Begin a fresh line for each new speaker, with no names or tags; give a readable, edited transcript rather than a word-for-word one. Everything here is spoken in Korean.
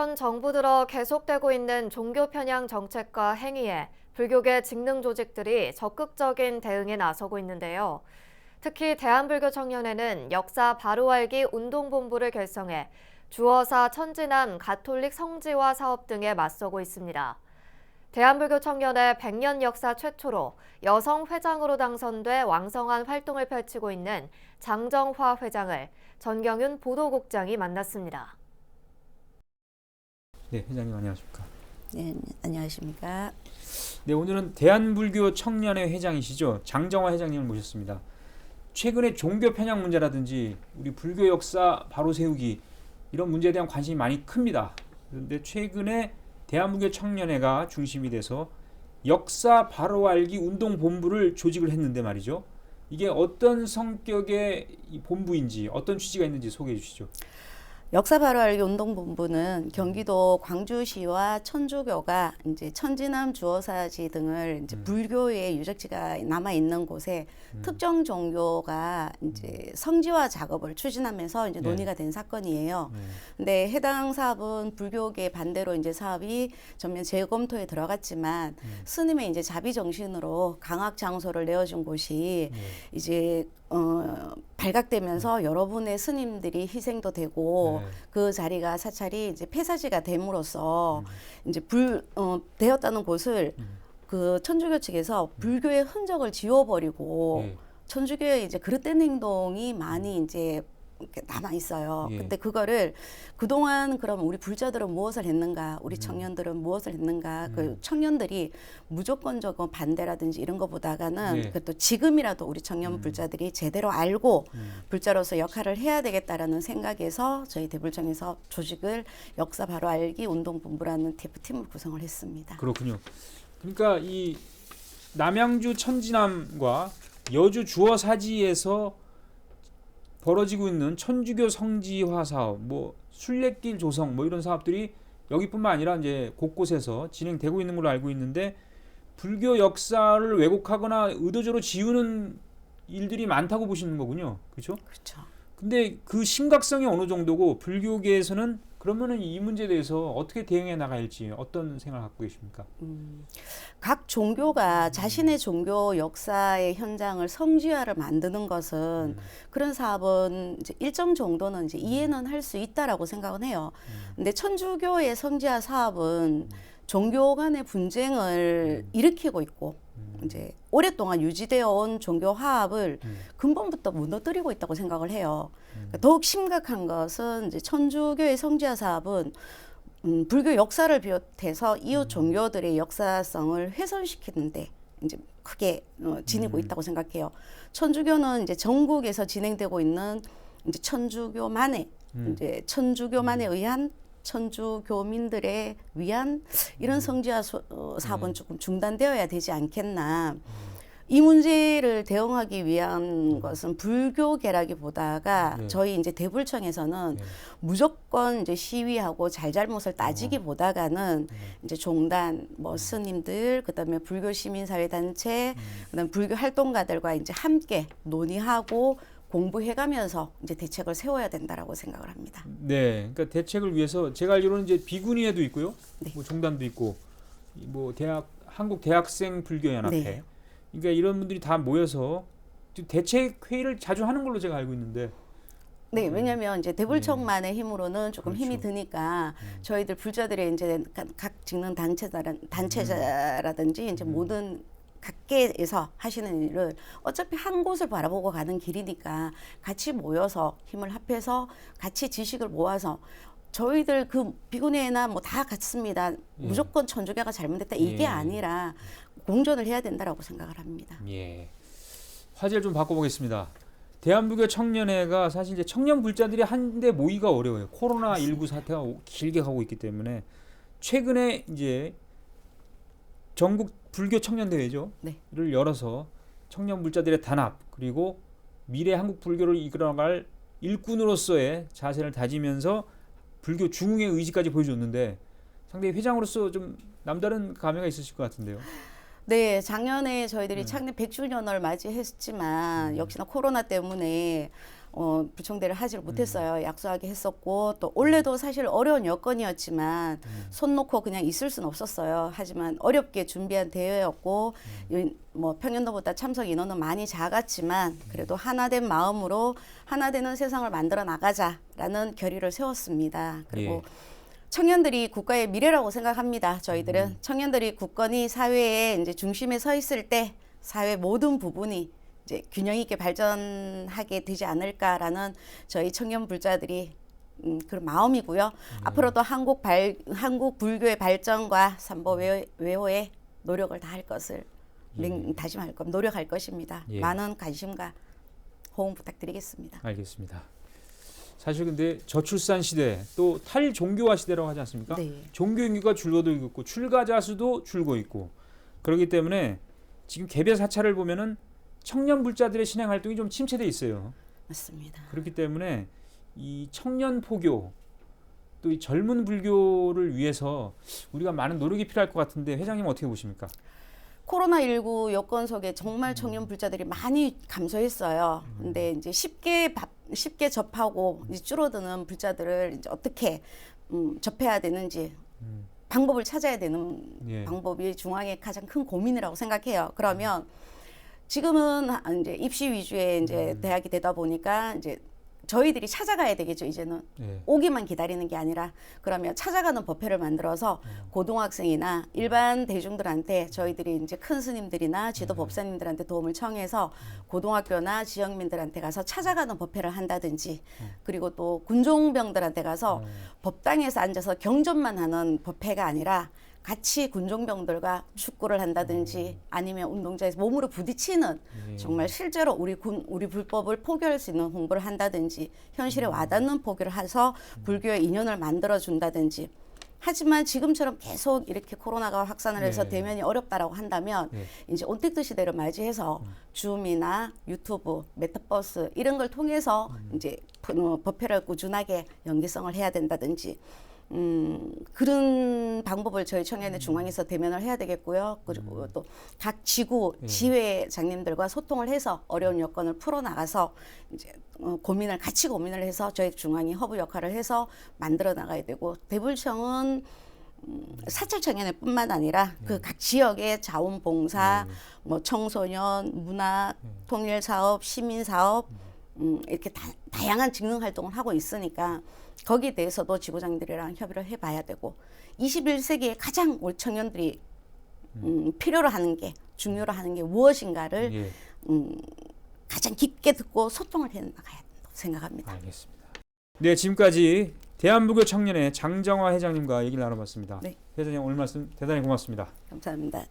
현 정부 들어 계속되고 있는 종교 편향 정책과 행위에 불교계 직능 조직들이 적극적인 대응에 나서고 있는데요. 특히 대한불교청년회는 역사 바로 알기 운동본부를 결성해 주어사 천지남 가톨릭 성지화 사업 등에 맞서고 있습니다. 대한불교청년회 100년 역사 최초로 여성 회장으로 당선돼 왕성한 활동을 펼치고 있는 장정화 회장을 전경윤 보도국장이 만났습니다.
네, 회장님 안녕하십니까?
네, 안녕하십니까?
네, 오늘은 대한불교 청년회 회장이시죠. 장정화 회장님을 모셨습니다. 최근에 종교 편향 문제라든지 우리 불교 역사 바로 세우기 이런 문제에 대한 관심이 많이 큽니다. 그런데 최근에 대한불교 청년회가 중심이 돼서 역사 바로 알기 운동본부를 조직을 했는데 말이죠. 이게 어떤 성격의 이 본부인지 어떤 취지가 있는지 소개해 주시죠.
역사 바로 알기 운동본부는 경기도 광주시와 천주교가 이제 천지남 주어사지 등을 이제 불교의 유적지가 남아 있는 곳에 특정 종교가 이제 성지화 작업을 추진하면서 이제 논의가 된 사건이에요. 근데 해당 사업은 불교계 반대로 이제 사업이 전면 재검토에 들어갔지만 스님의 이제 자비 정신으로 강학 장소를 내어준 곳이 이제 발각되면서 여러분의 스님들이 희생도 되고 그 자리가 사찰이 이제 폐사지가 됨으로써 이제 되었다는 곳을 그 천주교 측에서 불교의 흔적을 지워버리고 천주교의 이제 그릇된 행동이 많이 이제 남아 있어요. 근데 그거를 그동안 그럼 우리 불자들은 무엇을 했는가, 우리 청년들은 무엇을 했는가, 그 청년들이 무조건적인 반대라든지 이런 거보다가는 또 지금이라도 우리 청년 불자들이 제대로 알고 불자로서 역할을 해야 되겠다라는 생각에서 저희 대불청에서 조직을 역사 바로 알기 운동본부라는 대표팀을 구성을 했습니다.
그렇군요. 그러니까 이 남양주 천지남과 여주 주어사지에서 벌어지고 있는 천주교 성지화 사업, 뭐 순례길 조성, 뭐 이런 사업들이 여기뿐만 아니라 이제 곳곳에서 진행되고 있는 걸로 알고 있는데 불교 역사를 왜곡하거나 의도적으로 지우는 일들이 많다고 보시는 거군요, 그렇죠?
그렇죠.
근데 그 심각성이 어느 정도고 불교계에서는 그러면은 이 문제에 대해서 어떻게 대응해 나가야 할지 어떤 생각을 갖고 계십니까?
각 종교가 자신의 종교 역사의 현장을 성지화를 만드는 것은 그런 사업은 이제 일정 정도는 이제 이해는 할 수 있다라고 생각은 해요. 근데 천주교의 성지화 사업은 종교 간의 분쟁을 일으키고 있고 이제 오랫동안 유지되어 온 종교 화합을 근본부터 무너뜨리고 있다고 생각을 해요. 그러니까 더욱 심각한 것은 이제 천주교의 성지화 사업은 불교 역사를 비롯해서 이웃 종교들의 역사성을 훼손시키는데 이제 크게 지니고 있다고 생각해요. 천주교는 이제 전국에서 진행되고 있는 이제 천주교만에 의한 천주교민들에 위한 이런 성지화 사업은 조금 중단되어야 되지 않겠나. 이 문제를 대응하기 위한 것은 불교계라기보다가 저희 이제 대불청에서는 무조건 이제 시위하고 잘잘못을 따지기보다가는 이제 종단, 뭐 스님들, 그다음에 불교 시민사회단체, 그다음 불교 활동가들과 이제 함께 논의하고 공부해가면서 이제 대책을 세워야 된다라고 생각을 합니다.
네, 그러니까 대책을 위해서 제가 알기로는 이제 비구니회도 있고요, 뭐 종단도 있고, 뭐 한국 대학생 불교연합회. 그러니까 이런 분들이 다 모여서 대책 회의를 자주 하는 걸로 제가 알고 있는데.
네, 왜냐하면 이제 대불청만의 힘으로는 조금 힘이 드니까 저희들 불자들의 이제 각 직능 단체자라든지 이제 모든 각계에서 하시는 일을 어차피 한 곳을 바라보고 가는 길이니까 같이 모여서 힘을 합해서 같이 지식을 모아서 저희들 그 비구니회나 뭐 다 같습니다. 무조건 천주교가 잘못됐다 이게 아니라 공존을 해야 된다라고 생각을 합니다.
예. 화제를 좀 바꿔보겠습니다. 대한불교 청년회가 사실 이제 청년 불자들이 한데 모이기가 어려워요. 코로나19 사태가 길게 가고 있기 때문에 최근에 이제 전국 불교 청년대회죠. 를 열어서 청년 불자들의 단합 그리고 미래 한국 불교를 이끌어갈 일꾼으로서의 자세를 다지면서 불교 중흥의 의지까지 보여줬는데 상당히 회장으로서 좀 남다른 감회가 있으실 것 같은데요.
네, 작년에 저희들이 창립 100주년을 맞이했지만 역시나 코로나 때문에 부총대를 하지를 못했어요. 약소하게 했었고 또 올해도 사실 어려운 여건이었지만 손 놓고 그냥 있을 수는 없었어요. 하지만 어렵게 준비한 대회였고 뭐 평년도보다 참석 인원은 많이 작았지만 그래도 하나된 마음으로 하나되는 세상을 만들어 나가자라는 결의를 세웠습니다. 그리고 청년들이 국가의 미래라고 생각합니다. 저희들은 청년들이 굳건히 사회의 이제 중심에 서 있을 때 사회 모든 부분이 이제 균형 있게 발전하게 되지 않을까라는 저희 청년 불자들이 그런 마음이고요. 앞으로도 한국 불교의 발전과 삼보 외호에 노력을 다할 것을 다짐할 겁니다. 노력할 것입니다. 많은 관심과 호응 부탁드리겠습니다.
알겠습니다. 사실 근데 저출산 시대 또 탈종교화 시대라고 하지 않습니까?
네.
종교 인구가 줄어들고 있고 출가자 수도 줄고 있고 그렇기 때문에 지금 개별 사찰을 보면은 청년 불자들의 신앙 활동이 좀 침체돼 있어요.
맞습니다.
그렇기 때문에 이 청년 포교 또 이 젊은 불교를 위해서 우리가 많은 노력이 필요할 것 같은데 회장님 어떻게 보십니까?
코로나19 여건 속에 정말 청년 불자들이 많이 감소했어요. 근데 이제 쉽게 접하고 이제 줄어드는 불자들을 이제 어떻게 접해야 되는지 방법을 찾아야 되는 방법이 중앙의 가장 큰 고민이라고 생각해요. 그러면 지금은 이제 입시 위주의 이제 대학이 되다 보니까 이제 저희들이 찾아가야 되겠죠. 이제는 오기만 기다리는 게 아니라 그러면 찾아가는 법회를 만들어서 고등학생이나 일반 대중들한테 저희들이 이제 큰 스님들이나 지도 법사님들한테 도움을 청해서 고등학교나 지역민들한테 가서 찾아가는 법회를 한다든지 그리고 또 군종병들한테 가서 법당에서 앉아서 경전만 하는 법회가 아니라 같이 군종병들과 축구를 한다든지 아니면 운동장에서 몸으로 부딪히는 정말 실제로 우리 불법을 포교할 수 있는 홍보를 한다든지 현실에 와닿는 포교를 해서 불교의 인연을 만들어 준다든지 하지만 지금처럼 계속 이렇게 코로나가 확산을 해서 대면이 어렵다라고 한다면 이제 온택트 시대를 맞이해서 줌이나 유튜브, 메타버스 이런 걸 통해서 이제 법회를 꾸준하게 연계성을 해야 된다든지 그런 방법을 저희 청년의 중앙에서 대면을 해야 되겠고요. 그리고 또 각 지구 지회장님들과 소통을 해서 어려운 여건을 풀어나가서 이제 같이 고민을 해서 저희 중앙이 허브 역할을 해서 만들어 나가야 되고 대불청은 사찰 청년회뿐만 아니라 그 각 지역의 자원봉사, 뭐 청소년, 문화, 통일 사업, 시민 사업 이렇게 다양한 직능 활동을 하고 있으니까 거기에 대해서도 지구장들이랑 협의를 해봐야 되고 21세기에 가장 우리 청년들이 필요로 하는 게 중요로 하는 게 무엇인가를 가장 깊게 듣고 소통을 해나가야 된다고 생각합니다.
알겠습니다. 네, 지금까지 대한불교 청년회 장정화 회장님과 얘기를 나눠봤습니다. 회장님 오늘 말씀 대단히 고맙습니다.
감사합니다.